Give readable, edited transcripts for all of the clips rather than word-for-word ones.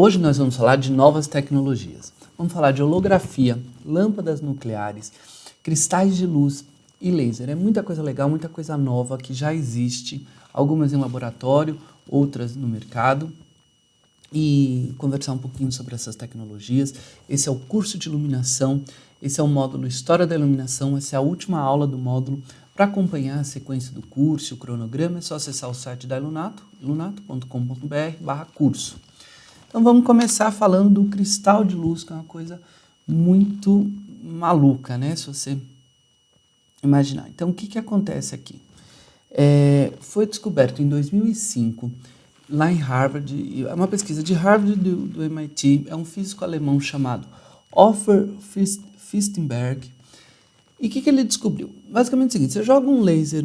Hoje nós vamos falar de novas tecnologias. Vamos falar de holografia, lâmpadas nucleares, cristais de luz e laser. É muita coisa legal, muita coisa nova que já existe, algumas em laboratório, outras no mercado. E conversar um pouquinho sobre essas tecnologias. Esse é o curso de iluminação, esse é o módulo História da Iluminação, essa é a última aula do módulo. Para acompanhar a sequência do curso, o cronograma, é só acessar o site da Ilunato, ilunato.com.br/curso. Então vamos começar falando do cristal de luz, que é uma coisa muito maluca, né? Se você imaginar. Então o que acontece aqui? Foi descoberto em 2005, lá em Harvard, é uma pesquisa de Harvard do MIT, é um físico alemão chamado Ofer Fichtenberg. E o que ele descobriu? Basicamente é o seguinte: você joga um laser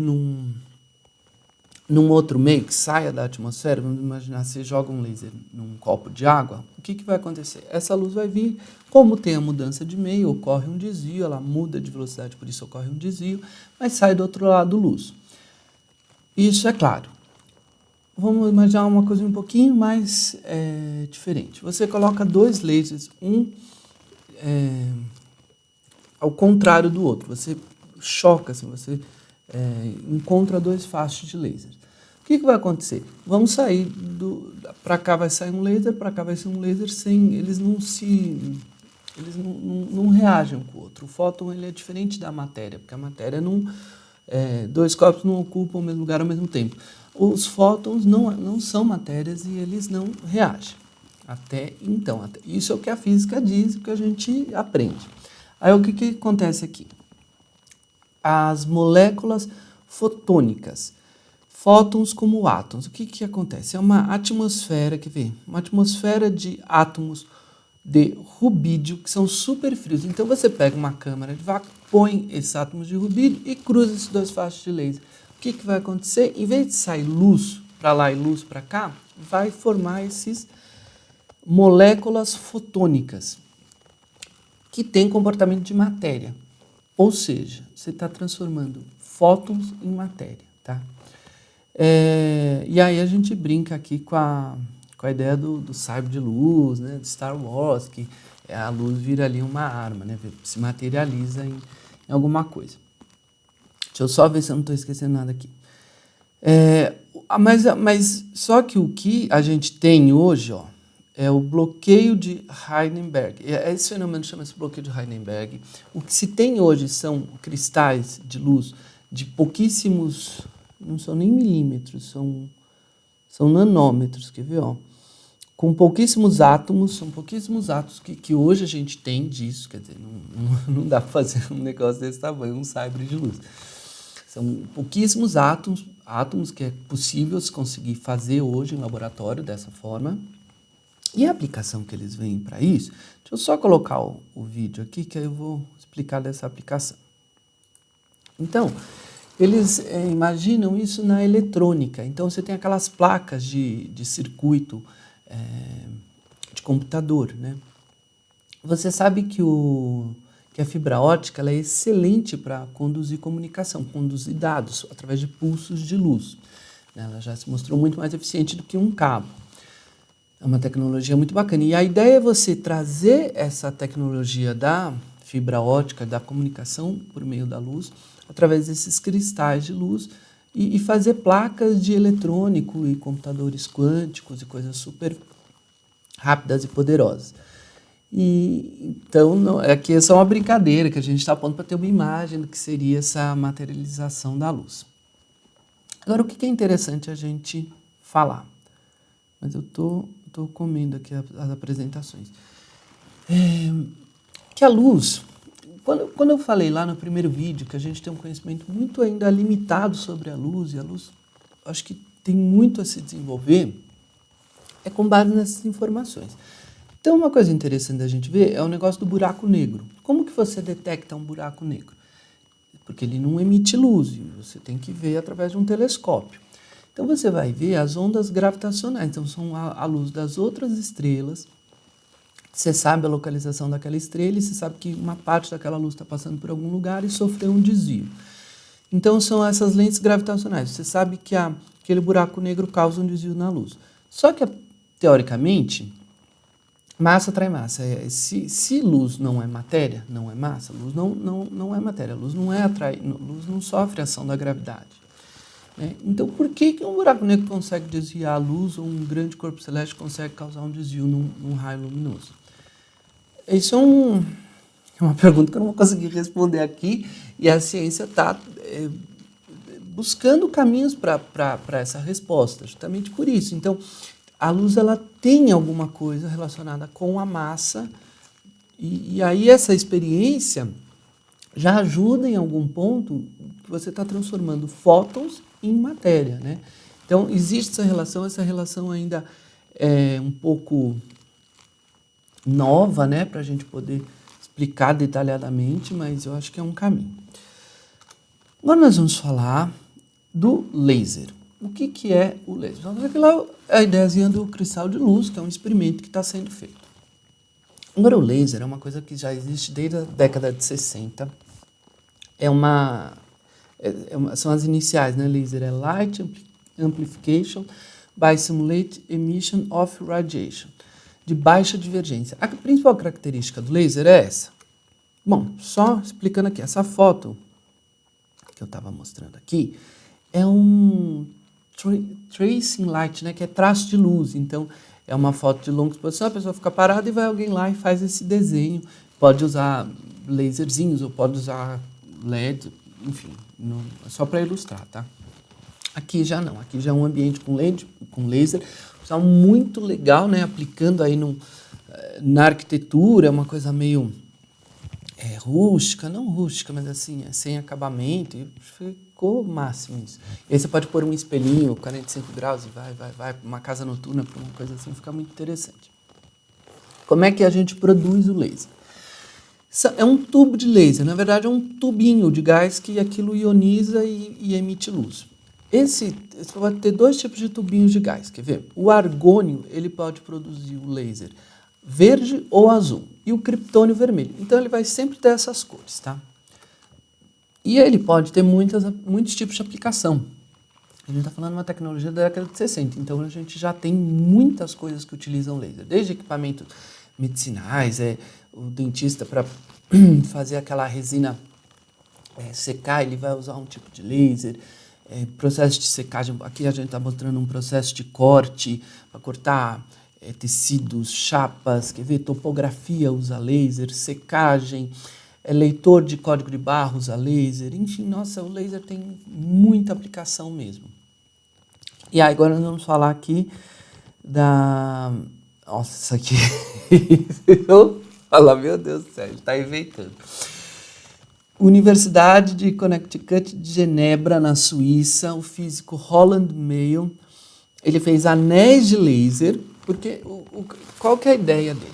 num outro meio que saia da atmosfera, vamos imaginar, você joga um laser num copo de água, o que vai acontecer? Essa luz vai vir, como tem a mudança de meio, ocorre um desvio, ela muda de velocidade, por isso ocorre um desvio, mas sai do outro lado luz. Isso é claro. Vamos imaginar uma coisa um pouquinho mais diferente. Você coloca dois lasers, ao contrário do outro. Você choca, assim, você encontra dois fachos de laser. O que vai acontecer? Vamos sair para cá vai sair um laser, para cá vai ser um laser sem, eles não reagem com o outro. O fóton ele é diferente da matéria, porque a matéria não, dois corpos não ocupam o mesmo lugar ao mesmo tempo. Os fótons não são matérias e eles não reagem. Isso é o que a física diz, o que a gente aprende. Aí o que acontece aqui? As moléculas fotônicas, fótons como átomos. O que acontece? É uma atmosfera, uma atmosfera de átomos de rubídio que são super frios. Então você pega uma câmara de vácuo, põe esses átomos de rubídio e cruza esses dois fachos de laser. O que vai acontecer? Em vez de sair luz para lá e luz para cá, vai formar essas moléculas fotônicas que têm comportamento de matéria. Ou seja, você está transformando fótons em matéria, tá? E aí a gente brinca aqui com a ideia do sabre de luz, né, de Star Wars, que a luz vira ali uma arma, né, se materializa em alguma coisa. Deixa eu só ver se eu não estou esquecendo nada aqui. Mas só que o que a gente tem hoje, é o bloqueio de Heisenberg. Esse fenômeno chama-se bloqueio de Heisenberg. O que se tem hoje são cristais de luz de pouquíssimos, não são nem milímetros, são nanômetros, quer ver? Com pouquíssimos átomos, são pouquíssimos átomos que hoje a gente tem disso, quer dizer, não dá para fazer um negócio desse tamanho, um sabre de luz. São pouquíssimos átomos que é possível se conseguir fazer hoje em laboratório dessa forma. E a aplicação que eles veem para isso, deixa eu só colocar o vídeo aqui, que aí eu vou explicar dessa aplicação. Então, eles imaginam isso na eletrônica. Então, você tem aquelas placas de circuito de computador, né? Você sabe que a fibra ótica ela é excelente para conduzir comunicação, conduzir dados através de pulsos de luz. Ela já se mostrou muito mais eficiente do que um cabo. É uma tecnologia muito bacana. E a ideia é você trazer essa tecnologia da fibra ótica, da comunicação por meio da luz, através desses cristais de luz e fazer placas de eletrônico e computadores quânticos e coisas super rápidas e poderosas. Então, aqui é só uma brincadeira que a gente está pondo para ter uma imagem do que seria essa materialização da luz. Agora, o que é interessante a gente falar? Mas eu estou comendo aqui as apresentações. Que a luz, quando eu falei lá no primeiro vídeo que a gente tem um conhecimento muito ainda limitado sobre a luz, e a luz acho que tem muito a se desenvolver, é com base nessas informações. Então, uma coisa interessante da gente ver é o negócio do buraco negro. Como que você detecta um buraco negro? Porque ele não emite luz, você tem que ver através de um telescópio. Então, você vai ver as ondas gravitacionais. Então, são a luz das outras estrelas. Você sabe a localização daquela estrela e você sabe que uma parte daquela luz está passando por algum lugar e sofreu um desvio. Então, são essas lentes gravitacionais. Você sabe que aquele buraco negro causa um desvio na luz. Só que, teoricamente, Massa atrai massa. Se luz não é matéria, não é massa. Luz não é matéria. Luz não é atrai. Luz não sofre a ação da gravidade. Né? Então, por que um buraco negro consegue desviar a luz ou um grande corpo celeste consegue causar um desvio num raio luminoso? Isso é uma pergunta que eu não vou conseguir responder aqui, e a ciência está buscando caminhos para essa resposta, justamente por isso. Então, a luz ela tem alguma coisa relacionada com a massa, e aí essa experiência já ajuda em algum ponto que você está transformando fótons em matéria, né? Então, existe essa relação ainda é um pouco nova, né, para a gente poder explicar detalhadamente, mas eu acho que é um caminho. Agora nós vamos falar do laser. O que é o laser? Vamos ver aquela a ideiazinha do cristal de luz, que é um experimento que está sendo feito. Agora, o laser é uma coisa que já existe desde a década de 60. São as iniciais, né? Laser é Light Amplification by Simulate Emission of Radiation, de baixa divergência. A principal característica do laser é essa. Bom, só explicando aqui, essa foto que eu estava mostrando aqui é um tracing light, né, que é traço de luz. Então, é uma foto de longa exposição, a pessoa fica parada e vai alguém lá e faz esse desenho. Pode usar laserzinhos ou pode usar LED, enfim, só para ilustrar, tá? Aqui já não, aqui já é um ambiente com LED, com laser, está muito legal, né, aplicando aí na arquitetura, uma coisa meio rústica, não rústica, mas assim, sem acabamento, e ficou máximo isso. E aí você pode pôr um espelhinho, 45 graus, e vai, uma casa noturna, para uma coisa assim, fica muito interessante. Como é que a gente produz o laser? É um tubo de laser, na verdade é um tubinho de gás que aquilo ioniza e emite luz. Você pode ter dois tipos de tubinhos de gás, quer ver? O argônio, ele pode produzir o laser verde ou azul, e o criptônio vermelho. Então ele vai sempre ter essas cores, tá? E ele pode ter muitos tipos de aplicação. A gente está falando de uma tecnologia da década de 60, então a gente já tem muitas coisas que utilizam laser, desde equipamentos medicinais, o dentista para fazer aquela resina secar, ele vai usar um tipo de laser, processo de secagem, aqui a gente está mostrando um processo de corte, para cortar tecidos, chapas, quer ver, topografia usa laser, secagem, leitor de código de barra usa laser, enfim, nossa, o laser tem muita aplicação mesmo. E aí, agora nós vamos falar aqui nossa, isso aqui, eu falo, meu Deus do céu, ele está inventando. Universidade de Connecticut de Genebra, na Suíça, o físico Roland Mayo, ele fez anéis de laser, porque qual que é a ideia dele?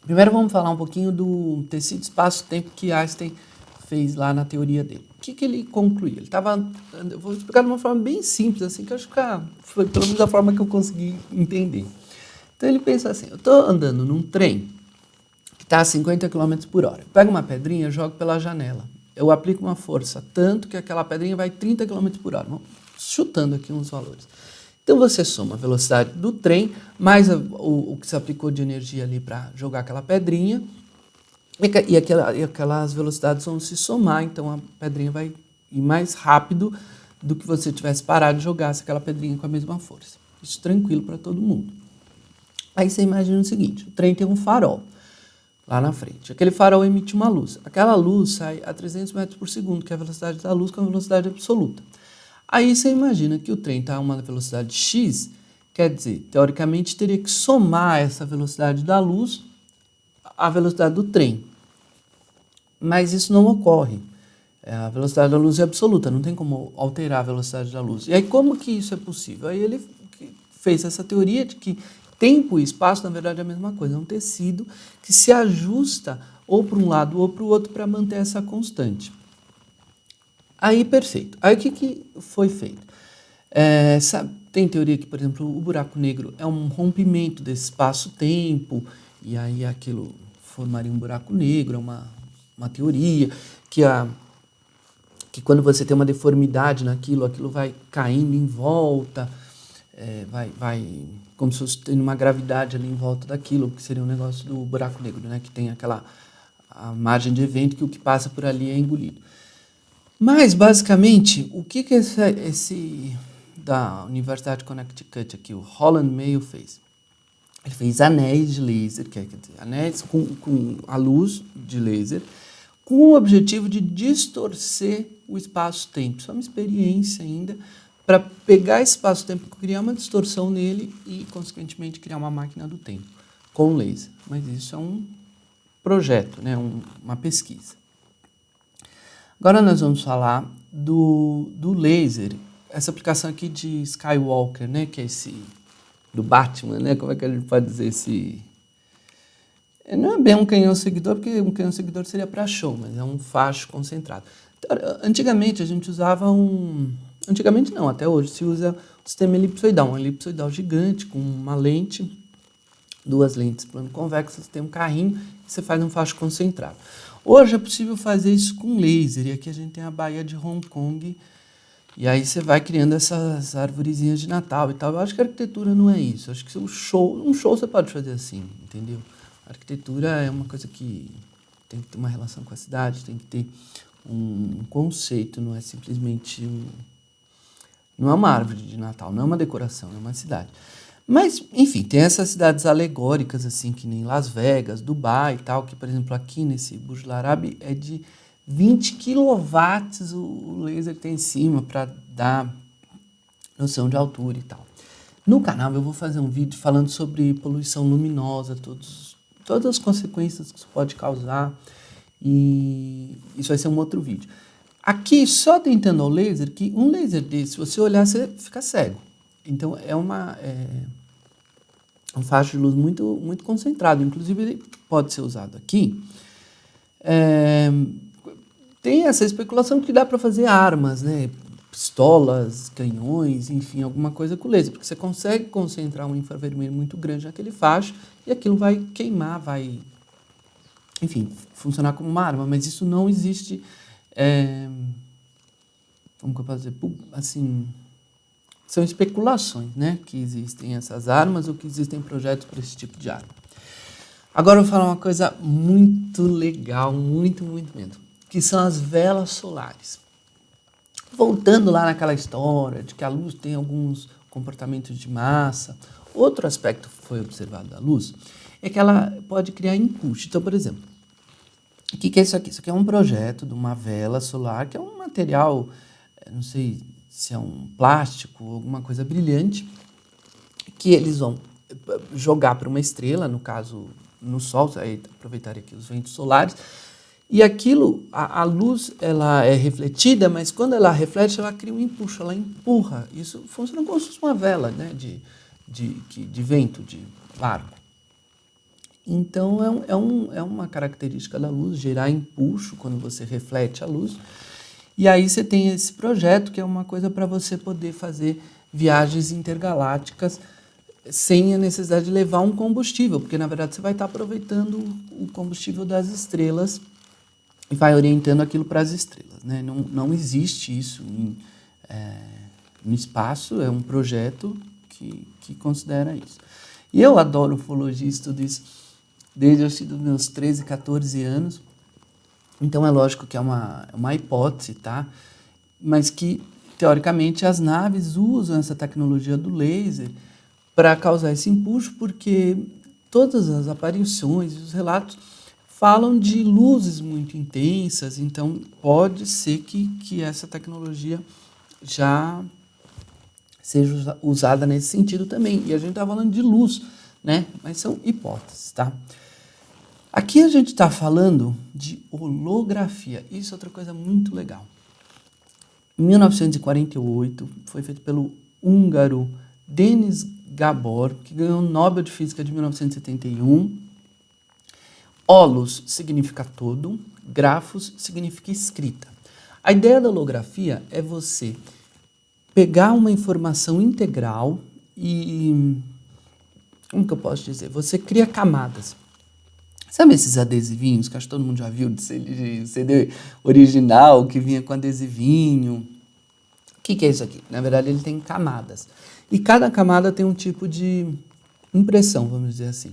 Primeiro vamos falar um pouquinho do tecido espaço-tempo que Einstein fez lá na teoria dele. O que ele concluiu? Eu vou explicar de uma forma bem simples, assim, que eu acho que foi pelo menos a forma que eu consegui entender. Então ele pensa assim, eu estou andando num trem que está a 50 km por hora. Eu pego uma pedrinha e jogo pela janela. Eu aplico uma força, tanto que aquela pedrinha vai 30 km por hora. Vamos chutando aqui uns valores. Então você soma a velocidade do trem, mais o que se aplicou de energia ali para jogar aquela pedrinha, e aquelas velocidades vão se somar, então a pedrinha vai ir mais rápido do que você tivesse parado de jogar aquela pedrinha com a mesma força. Isso tranquilo para todo mundo. Aí você imagina o seguinte, o trem tem um farol lá na frente. Aquele farol emite uma luz. Aquela luz sai a 300 metros por segundo, que é a velocidade da luz com a velocidade absoluta. Aí você imagina que o trem está a uma velocidade x, quer dizer, teoricamente teria que somar essa velocidade da luz à velocidade do trem. Mas isso não ocorre. A velocidade da luz é absoluta, não tem como alterar a velocidade da luz. E aí como que isso é possível? Aí ele fez essa teoria de que tempo e espaço, na verdade, é a mesma coisa. É um tecido que se ajusta ou para um lado ou para o outro para manter essa constante. Aí, perfeito. Aí, o que foi feito? Tem teoria que, por exemplo, o buraco negro é um rompimento desse espaço-tempo, e aí aquilo formaria um buraco negro, é uma teoria que quando você tem uma deformidade naquilo, aquilo vai caindo em volta, vai como se fosse tendo uma gravidade ali em volta daquilo, que seria um negócio do buraco negro, né? Que tem a margem de evento que o que passa por ali é engolido. Mas, basicamente, o que esse da Universidade de Connecticut aqui, o Holland Mail, fez? Ele fez anéis de laser, quer dizer, anéis com a luz de laser, com o objetivo de distorcer o espaço-tempo. Isso é uma experiência ainda para pegar esse espaço-tempo, criar uma distorção nele e, consequentemente, criar uma máquina do tempo com laser. Mas isso é um projeto, né? Uma pesquisa. Agora nós vamos falar do laser, essa aplicação aqui de Skywalker, né? Que é esse do Batman, né? Como é que a gente pode dizer esse... Não é bem um canhão seguidor, porque um canhão seguidor seria para show, mas é um facho concentrado. Então, antigamente a gente usava Antigamente não, até hoje se usa o sistema elipsoidal, um elipsoidal gigante com uma lente, duas lentes plano convexo, você tem um carrinho e você faz um facho concentrado. Hoje é possível fazer isso com laser, e aqui a gente tem a Baía de Hong Kong, e aí você vai criando essas arvorezinhas de Natal e tal. Eu acho que a arquitetura não é isso, eu acho que um show você pode fazer assim, entendeu? A arquitetura é uma coisa que tem que ter uma relação com a cidade, tem que ter um conceito, não é simplesmente não é uma árvore de Natal, não é uma decoração, é uma cidade. Mas, enfim, tem essas cidades alegóricas, assim, que nem Las Vegas, Dubai e tal, que, por exemplo, aqui nesse Burj Al Arab é de 20 quilowatts o laser que tem em cima para dar noção de altura e tal. No canal eu vou fazer um vídeo falando sobre poluição luminosa, todas as consequências que isso pode causar, e isso vai ser um outro vídeo. Aqui, só tentando ao laser, que um laser desse, se você olhar, você fica cego. Então, é um facho de luz muito, muito concentrado. Inclusive, ele pode ser usado aqui. Tem essa especulação que dá para fazer armas, né? Pistolas, canhões, enfim, alguma coisa com laser. Porque você consegue concentrar um infravermelho muito grande naquele facho e aquilo vai queimar, vai, enfim, funcionar como uma arma. Mas isso não existe... como que eu posso dizer? Assim, são especulações, né? Que existem essas armas ou que existem projetos para esse tipo de arma. Agora eu vou falar uma coisa muito legal, muito, muito mesmo, que são as velas solares. Voltando lá naquela história de que a luz tem alguns comportamentos de massa, outro aspecto que foi observado da luz é que ela pode criar empuxo. Então, por exemplo, o que é isso aqui? Isso aqui é um projeto de uma vela solar, que é um material, não sei se é um plástico ou alguma coisa brilhante, que eles vão jogar para uma estrela, no caso, no Sol, aí aproveitar aqui os ventos solares, e aquilo, a luz, ela é refletida, mas quando ela reflete, ela cria um empuxo, ela empurra. Isso funciona como se fosse uma vela, né, de vento, de barco. Então, é uma característica da luz, gerar empuxo quando você reflete a luz. E aí você tem esse projeto, que é uma coisa para você poder fazer viagens intergalácticas sem a necessidade de levar um combustível, porque, na verdade, você vai estar aproveitando o combustível das estrelas e vai orientando aquilo para as estrelas, né? Não existe isso no espaço, é um projeto que considera isso. E eu adoro ufologia, estudo isso desde os meus 13, 14 anos. Então, é lógico que é uma hipótese, tá? Mas que, teoricamente, as naves usam essa tecnologia do laser para causar esse empuxo, porque todas as aparições e os relatos falam de luzes muito intensas, então pode ser que essa tecnologia já seja usada nesse sentido também. E a gente está falando de luz, né? Mas são hipóteses, tá? Aqui a gente está falando de holografia. Isso é outra coisa muito legal. Em 1948, foi feito pelo húngaro Denis Gabor, que ganhou o Nobel de Física de 1971. Holos significa todo, grafos significa escrita. A ideia da holografia é você pegar uma informação integral e... como que eu posso dizer? Você cria camadas. Sabe esses adesivinhos que acho que todo mundo já viu de CD original, que vinha com adesivinho, que é isso aqui? Na verdade, ele tem camadas. E cada camada tem um tipo de impressão, vamos dizer assim.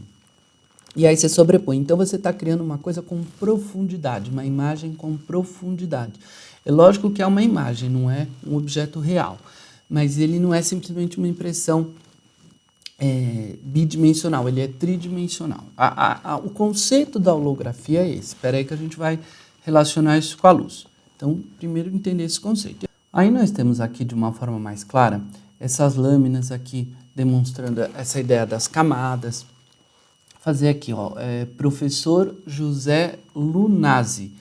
E aí você sobrepõe. Então você está criando uma coisa com profundidade, uma imagem com profundidade. É lógico que é uma imagem, não é um objeto real. Mas ele não é simplesmente uma impressão bidimensional, ele é tridimensional. O conceito da holografia é esse. Espera aí que a gente vai relacionar isso com a luz. Então, primeiro entender esse conceito. Aí nós temos aqui de uma forma mais clara essas lâminas aqui demonstrando essa ideia das camadas. Fazer aqui, ó, professor José Lunazzi,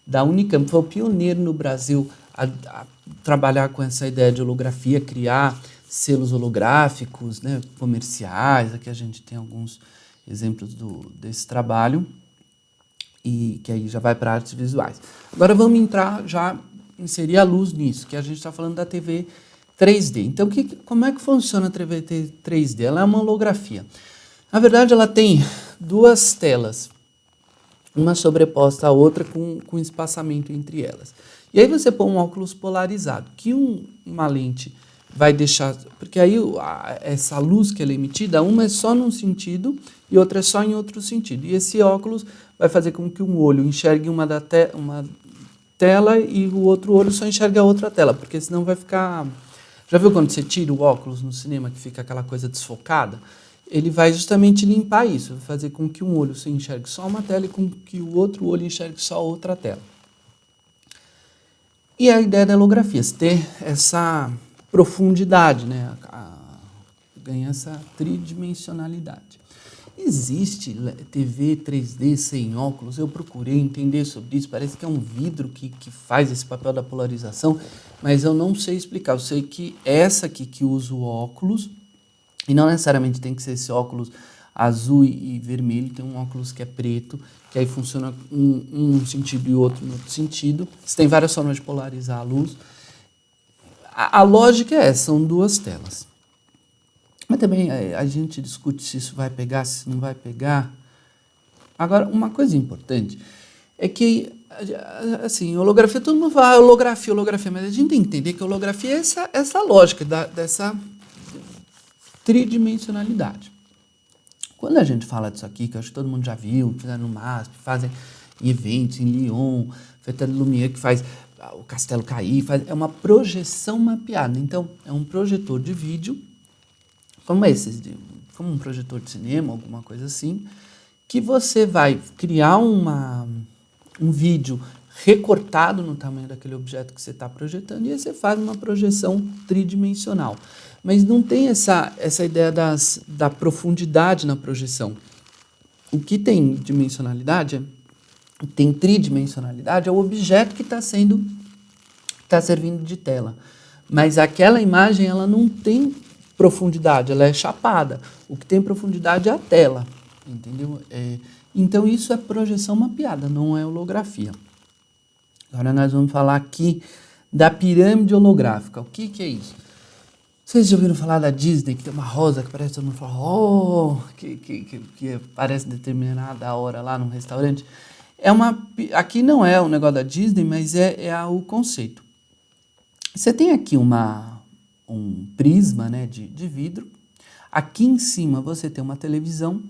da Unicamp, foi o pioneiro no Brasil a trabalhar com essa ideia de holografia, criar selos holográficos, né, comerciais. Aqui a gente tem alguns exemplos desse trabalho, e que aí já vai para artes visuais. Agora vamos entrar, já inserir a luz nisso, que a gente está falando da TV 3D. Então, como é que funciona a TV 3D? Ela é uma holografia. Na verdade, ela tem duas telas, uma sobreposta à outra com espaçamento entre elas. E aí você põe um óculos polarizado, que uma lente vai deixar... Porque aí essa luz que ela é emitida, uma é só num sentido e outra é só em outro sentido. E esse óculos vai fazer com que um olho enxergue uma tela e o outro olho só enxergue a outra tela, porque senão vai ficar... Já viu quando você tira o óculos no cinema, que fica aquela coisa desfocada? Ele vai justamente limpar isso, vai fazer com que um olho você enxergue só uma tela e com que o outro olho enxergue só outra tela. E a ideia da holografia, ter essa profundidade, né? Ganha essa tridimensionalidade. Existe TV 3D sem óculos? Eu procurei entender sobre isso, parece que é um vidro que faz esse papel da polarização, mas eu não sei explicar. Eu sei que essa aqui que usa o óculos, e não necessariamente tem que ser esse óculos azul e vermelho, tem um óculos que é preto, que aí funciona um sentido e outro no outro sentido. Você tem várias formas de polarizar a luz. A lógica é essa, são duas telas. Mas também a gente discute se isso vai pegar, se não vai pegar. Agora, uma coisa importante é que, assim, holografia, todo mundo fala holografia, mas a gente tem que entender que holografia é essa lógica dessa tridimensionalidade. Quando a gente fala disso aqui, que eu acho que todo mundo já viu, fizeram no MASP, fazem eventos em Lyon, Fête de Lumière, que faz o castelo cair, é uma projeção mapeada. Então, é um projetor de vídeo, como um projetor de cinema, alguma coisa assim, que você vai criar um vídeo recortado no tamanho daquele objeto que você está projetando, e aí você faz uma projeção tridimensional. Mas não tem essa ideia da profundidade na projeção. O que tem dimensionalidade, tem tridimensionalidade, é o objeto que está servindo de tela. Mas aquela imagem, ela não tem profundidade, ela é chapada. O que tem profundidade é a tela, entendeu? Então isso é projeção mapeada, não é holografia. Agora nós vamos falar aqui da pirâmide holográfica. O que é isso? Vocês já ouviram falar da Disney, que tem uma rosa que parece, todo mundo fala, que aparece determinada hora lá num restaurante? Aqui não é o negócio da Disney, mas o conceito. Você tem aqui um prisma, né, de vidro. Aqui em cima você tem uma televisão.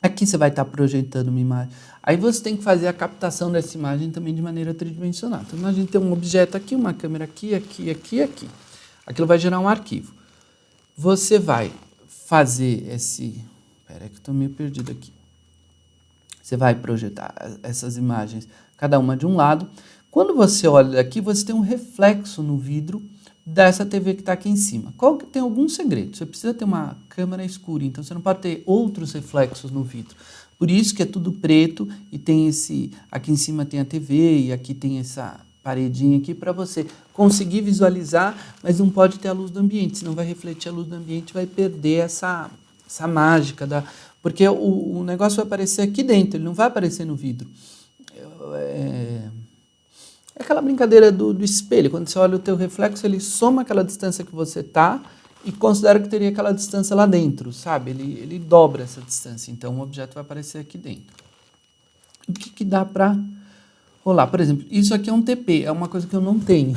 Aqui você vai estar projetando uma imagem. Aí você tem que fazer a captação dessa imagem também de maneira tridimensional. Então, a gente tem um objeto aqui, uma câmera aqui, aqui, aqui, aqui. Aquilo vai gerar um arquivo. Você vai fazer Espera que eu estou meio perdido aqui. Você vai projetar essas imagens, cada uma de um lado. Quando você olha daqui, você tem um reflexo no vidro dessa TV que está aqui em cima. Tem algum segredo. Você precisa ter uma câmera escura, então você não pode ter outros reflexos no vidro. Por isso que é tudo preto e tem aqui em cima tem a TV e aqui tem essa paredinha aqui para você conseguir visualizar, mas não pode ter a luz do ambiente, senão vai refletir a luz do ambiente, vai perder essa mágica porque o negócio vai aparecer aqui dentro, ele não vai aparecer no vidro. É aquela brincadeira do espelho, quando você olha o teu reflexo, ele soma aquela distância que você está e considera que teria aquela distância lá dentro, sabe? Ele dobra essa distância, então o objeto vai aparecer aqui dentro. O que dá para rolar? Por exemplo, isso aqui é um TP, é uma coisa que eu não tenho.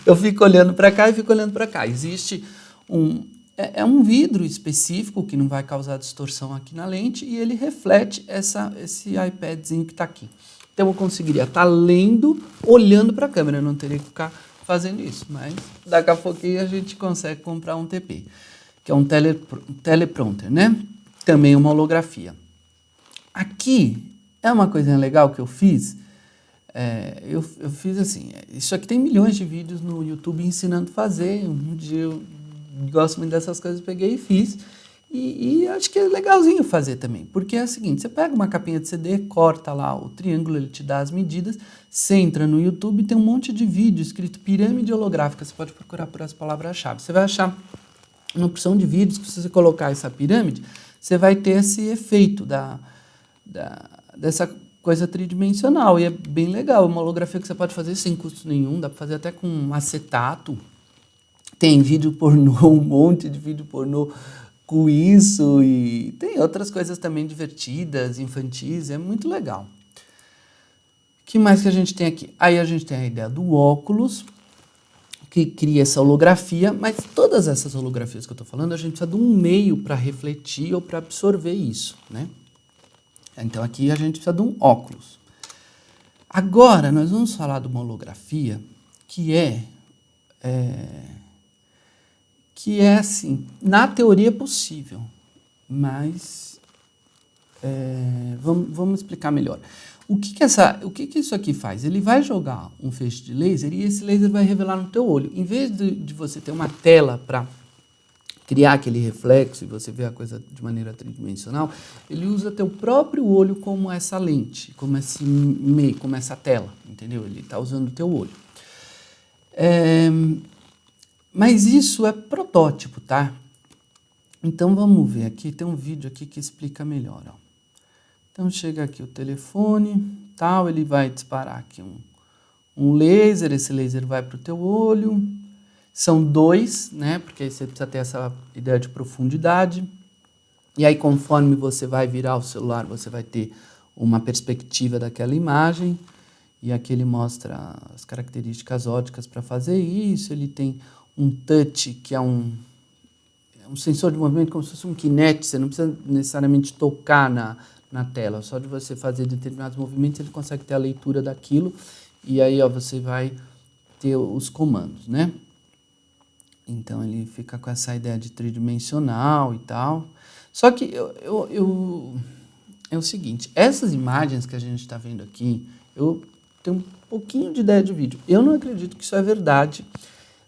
Eu fico olhando para cá e fico olhando para cá. Existe um vidro específico que não vai causar distorção aqui na lente e ele reflete esse iPadzinho que está aqui. Então eu conseguiria estar lendo, olhando para a câmera, eu não teria que ficar fazendo isso, mas daqui a pouquinho a gente consegue comprar um TP, que é um teleprompter, né? Também uma holografia. Aqui é uma coisinha legal que eu fiz. Eu fiz assim, isso aqui tem milhões de vídeos no YouTube ensinando a fazer. Um dia eu gosto muito dessas coisas, peguei e fiz. E acho que é legalzinho fazer também, porque é o seguinte, você pega uma capinha de CD, corta lá o triângulo, ele te dá as medidas, você entra no YouTube, tem um monte de vídeo escrito pirâmide holográfica, você pode procurar por as palavras-chave. Você vai achar uma opção de vídeos que se você colocar essa pirâmide, você vai ter esse efeito dessa coisa tridimensional, e é bem legal, uma holografia que você pode fazer sem custo nenhum, dá para fazer até com acetato, tem vídeo pornô, um monte de vídeo pornô com isso, e tem outras coisas também divertidas, infantis, é muito legal. O que mais que a gente tem aqui? Aí a gente tem a ideia do óculos, que cria essa holografia, mas todas essas holografias que eu estou falando, a gente precisa de um meio para refletir ou para absorver isso, né? Então aqui a gente precisa de um óculos. Agora nós vamos falar de uma holografia que é assim, na teoria é possível, mas vamos explicar melhor. O que isso aqui faz? Ele vai jogar um feixe de laser e esse laser vai revelar no teu olho. Em vez de você ter uma tela para criar aquele reflexo e você ver a coisa de maneira tridimensional, ele usa teu próprio olho como essa lente, como esse meio, como essa tela, entendeu? Ele está usando o teu olho. Mas isso é protótipo, tá? Então vamos ver aqui, tem um vídeo aqui que explica melhor, ó. Então chega aqui o telefone, tal, ele vai disparar aqui um laser, esse laser vai para o teu olho. São dois, né? Porque aí você precisa ter essa ideia de profundidade. E aí conforme você vai virar o celular, você vai ter uma perspectiva daquela imagem. E aqui ele mostra as características ópticas para fazer isso. Ele tem um touch, que é um sensor de movimento, como se fosse um Kinect. Você não precisa necessariamente tocar na tela. Só de você fazer determinados movimentos, ele consegue ter a leitura daquilo. E aí ó, você vai ter os comandos, né? Então ele fica com essa ideia de tridimensional e tal. Só que é o seguinte, essas imagens que a gente está vendo aqui, eu tenho um pouquinho de ideia de vídeo. Eu não acredito que isso é verdade,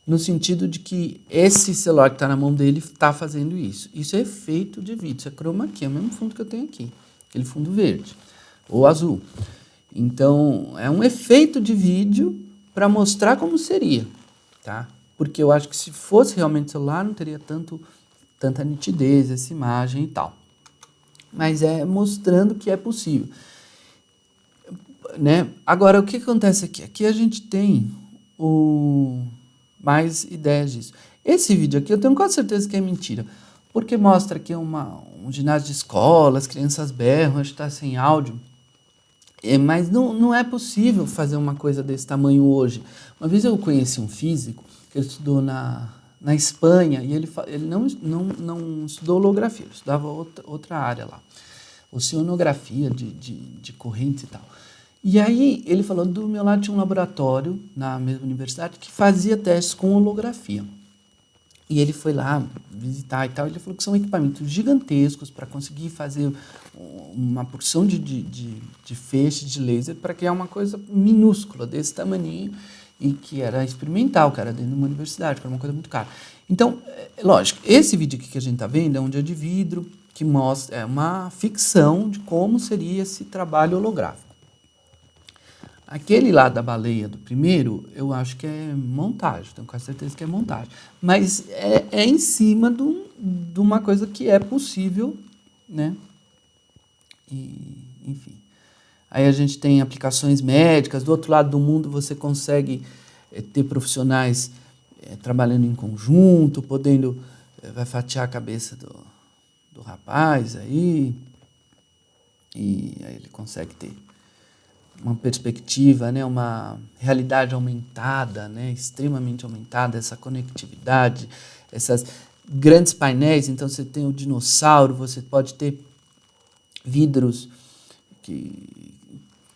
no sentido de que esse celular que está na mão dele está fazendo isso. Isso é efeito de vídeo, isso é chroma key, é o mesmo fundo que eu tenho aqui, aquele fundo verde ou azul. Então é um efeito de vídeo para mostrar como seria, tá? Porque eu acho que se fosse realmente celular, não teria tanta nitidez essa imagem e tal. Mas é mostrando que é possível. Né? Agora, o que acontece aqui? Aqui a gente tem mais ideias disso. Esse vídeo aqui eu tenho quase certeza que é mentira. Porque mostra aqui um ginásio de escola, as crianças berram, acho que está sem áudio. Mas não é possível fazer uma coisa desse tamanho hoje. Uma vez eu conheci um físico que ele estudou na Espanha e ele não estudou holografia, ele estudava outra área lá, oceanografia de correntes e tal. E aí ele falou, do meu lado tinha um laboratório na mesma universidade que fazia testes com holografia. E ele foi lá visitar e tal, ele falou que são equipamentos gigantescos para conseguir fazer uma porção de feixe de laser para criar uma coisa minúscula, desse tamaninho, e que era experimental, que era dentro de uma universidade, que era uma coisa muito cara. Então, lógico, esse vídeo aqui que a gente está vendo é um dia de vidro, que mostra uma ficção de como seria esse trabalho holográfico. Aquele lá da baleia do primeiro, eu acho que é montagem, tenho quase certeza que é montagem. Mas é em cima de uma coisa que é possível, né? E, enfim. Aí a gente tem aplicações médicas, do outro lado do mundo você consegue ter profissionais trabalhando em conjunto, podendo vai fatiar a cabeça do rapaz aí, e aí ele consegue ter uma perspectiva, né, uma realidade aumentada, né, extremamente aumentada, essa conectividade, essas grandes painéis. Então você tem o dinossauro, você pode ter vidros,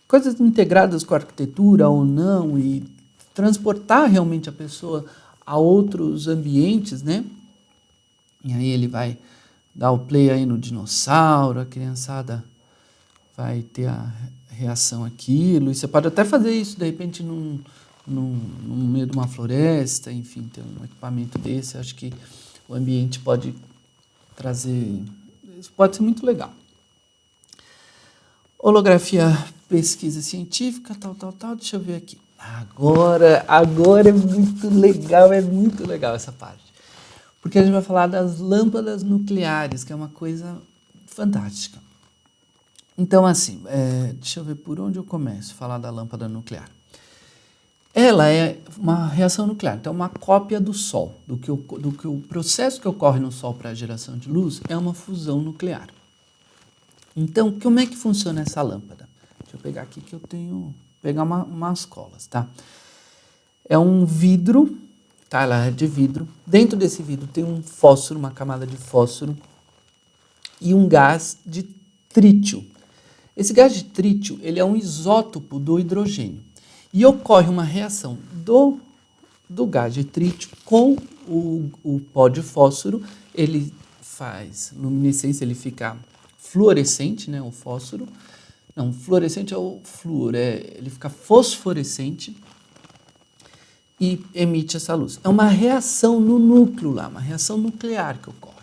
coisas integradas com a arquitetura ou não, e transportar realmente a pessoa a outros ambientes, né? E aí ele vai dar o play aí no dinossauro, a criançada vai ter a reação àquilo, e você pode até fazer isso, de repente, no meio de uma floresta, enfim, ter um equipamento desse. Acho que o ambiente pode trazer... Isso pode ser muito legal. Holografia, pesquisa científica, tal. Deixa eu ver aqui. Agora é muito legal essa parte. Porque a gente vai falar das lâmpadas nucleares, que é uma coisa fantástica. Então, assim, deixa eu ver por onde eu começo a falar da lâmpada nuclear. Ela é uma reação nuclear, então uma cópia do Sol, do que o processo que ocorre no Sol para a geração de luz é uma fusão nuclear. Então, como é que funciona essa lâmpada? Deixa eu pegar aqui que eu tenho... Pegar umas colas, tá? É um vidro, tá? Ela é de vidro. Dentro desse vidro tem um fósforo, uma camada de fósforo e um gás de trítio. Esse gás de trítio, ele é um isótopo do hidrogênio. E ocorre uma reação do gás de trítio com o pó de fósforo. Ele faz luminescência, ele fica fluorescente, né, o fósforo. Não, fluorescente é o flúor, ele fica fosforescente e emite essa luz. É uma reação no núcleo lá, uma reação nuclear que ocorre.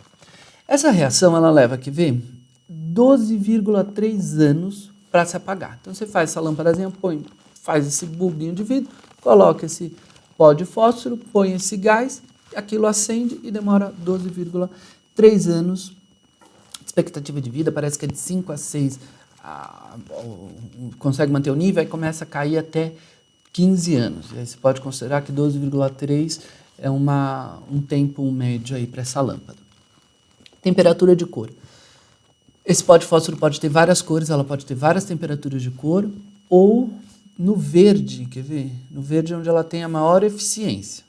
Essa reação, ela leva, quer ver, 12,3 anos para se apagar. Então você faz essa lâmpadazinha, faz esse bulbinho de vidro, coloca esse pó de fósforo, põe esse gás, aquilo acende e demora 12,3 anos. Expectativa de vida parece que é de 5 a 6, consegue manter o nível, aí começa a cair até 15 anos. E aí você pode considerar que 12,3 é um tempo médio aí para essa lâmpada. Temperatura de cor. Esse pó de fósforo pode ter várias cores, ela pode ter várias temperaturas de cor, ou no verde, quer ver? No verde é onde ela tem a maior eficiência.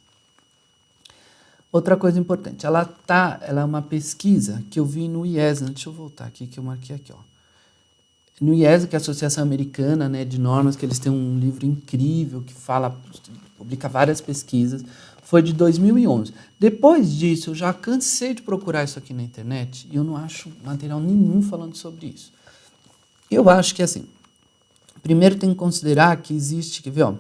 Outra coisa importante, ela é uma pesquisa que eu vi no IESA, deixa eu voltar aqui, que eu marquei aqui, ó. No IESA, que é a Associação Americana, né, de Normas, que eles têm um livro incrível que publica várias pesquisas, foi de 2011. Depois disso, eu já cansei de procurar isso aqui na internet e eu não acho material nenhum falando sobre isso. Eu acho que, assim, primeiro tem que considerar que existe, quer ver, ó,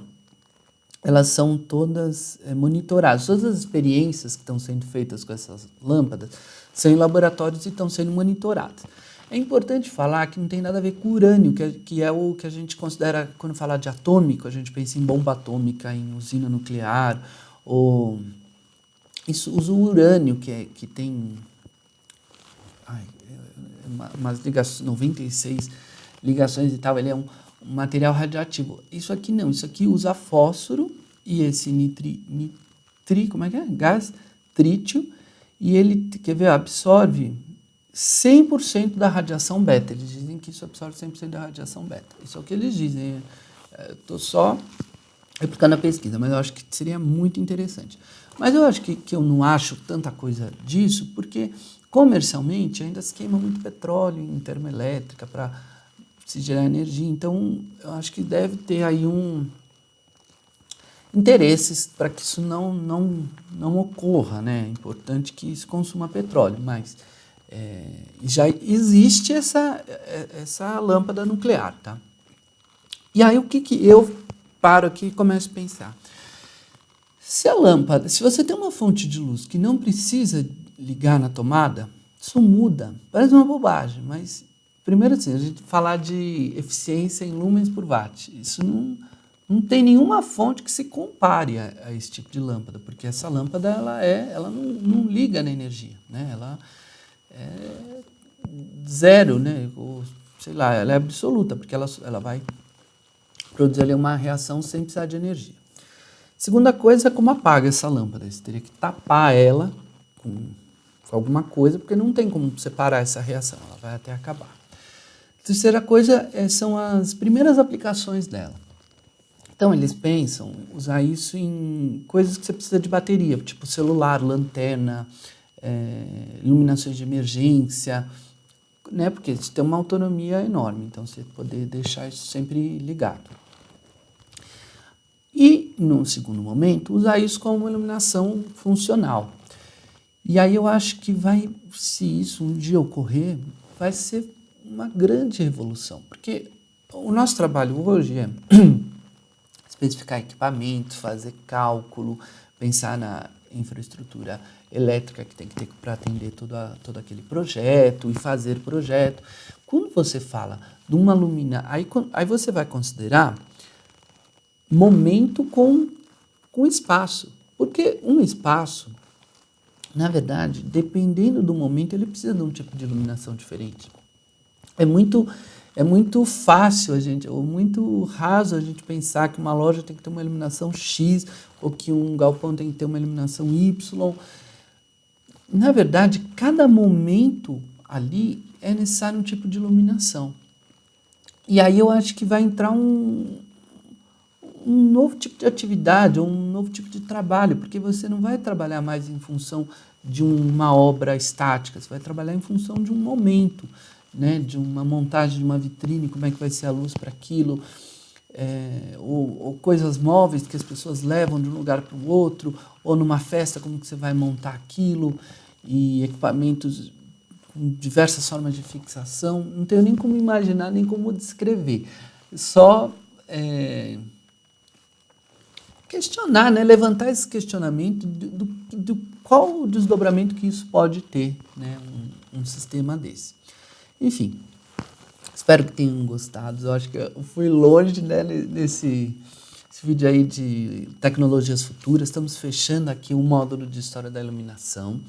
elas são todas monitoradas. Todas as experiências que estão sendo feitas com essas lâmpadas são em laboratórios e estão sendo monitoradas. É importante falar que não tem nada a ver com urânio, que é o que a gente considera, quando fala de atômico, a gente pensa em bomba atômica, em usina nuclear, ou isso usa o urânio, que tem umas ligações, 96 ligações e tal, ele é um material radioativo. Isso aqui não, isso aqui usa fósforo e esse como é que é? Gás trítio, e ele, quer ver, absorve 100% da radiação beta. Eles dizem que isso absorve 100% da radiação beta. Isso é o que eles dizem. Estou só replicando a pesquisa, mas eu acho que seria muito interessante. Mas eu acho que eu não acho tanta coisa disso, porque comercialmente ainda se queima muito petróleo em termoelétrica para se gerar energia. Então, eu acho que deve ter aí interesses para que isso não ocorra, né? É importante que se consuma petróleo, mas já existe essa lâmpada nuclear, tá? E aí o que eu paro aqui e começo a pensar? Se você tem uma fonte de luz que não precisa ligar na tomada, isso muda. Parece uma bobagem, mas primeiro assim, a gente falar de eficiência em lumens por watt, isso não tem nenhuma fonte que se compare a esse tipo de lâmpada, porque essa lâmpada ela não liga na energia, né? Ela é zero, né? Ou, sei lá, ela é absoluta, porque ela vai produzir ali uma reação sem precisar de energia. Segunda coisa é como apaga essa lâmpada. Você teria que tapar ela com alguma coisa, porque não tem como separar essa reação, ela vai até acabar. Terceira coisa são as primeiras aplicações dela. Então, eles pensam usar isso em coisas que você precisa de bateria, tipo celular, lanterna, iluminações de emergência, né? Porque isso tem uma autonomia enorme, então você poder deixar isso sempre ligado. E, num segundo momento, usar isso como uma iluminação funcional. E aí eu acho que se isso um dia ocorrer, vai ser uma grande revolução, porque o nosso trabalho hoje é especificar equipamentos, fazer cálculo, pensar na infraestrutura elétrica que tem que ter para atender todo aquele projeto e fazer projeto. Quando você fala de uma luminária, aí você vai considerar momento com espaço, porque um espaço, na verdade, dependendo do momento, ele precisa de um tipo de iluminação diferente. É muito fácil ou muito raso a gente pensar que uma loja tem que ter uma iluminação X ou que um galpão tem que ter uma iluminação Y. Na verdade, cada momento ali é necessário um tipo de iluminação. E aí eu acho que vai entrar um novo tipo de atividade, ou um novo tipo de trabalho, porque você não vai trabalhar mais em função de uma obra estática, você vai trabalhar em função de um momento, né, de uma montagem de uma vitrine, como é que vai ser a luz para aquilo, ou coisas móveis que as pessoas levam de um lugar para o outro, ou numa festa, como que você vai montar aquilo, e equipamentos com diversas formas de fixação. Não tenho nem como imaginar, nem como descrever. Só questionar, né, levantar esse questionamento do qual o desdobramento que isso pode ter, né, um sistema desse. Enfim, espero que tenham gostado. Eu acho que eu fui longe, né, nesse vídeo aí de tecnologias futuras. Estamos fechando aqui o módulo de história da iluminação.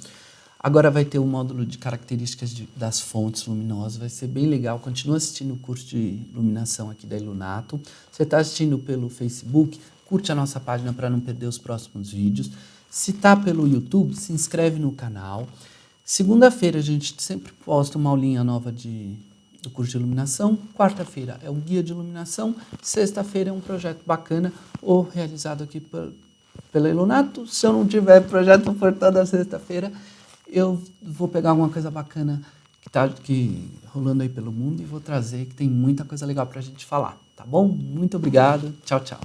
Agora vai ter o módulo de características das fontes luminosas. Vai ser bem legal. Continua assistindo o curso de iluminação aqui da Ilunato. Você está assistindo pelo Facebook, curte a nossa página para não perder os próximos vídeos. Se está pelo YouTube, se inscreve no canal. Segunda-feira a gente sempre posta uma aulinha nova do curso de iluminação. Quarta-feira é o guia de iluminação. Sexta-feira é um projeto bacana ou realizado aqui pela Ilunato. Se eu não tiver projeto por toda sexta-feira, eu vou pegar alguma coisa bacana que está rolando aí pelo mundo e vou trazer, que tem muita coisa legal para a gente falar, tá bom? Muito obrigado. Tchau, tchau.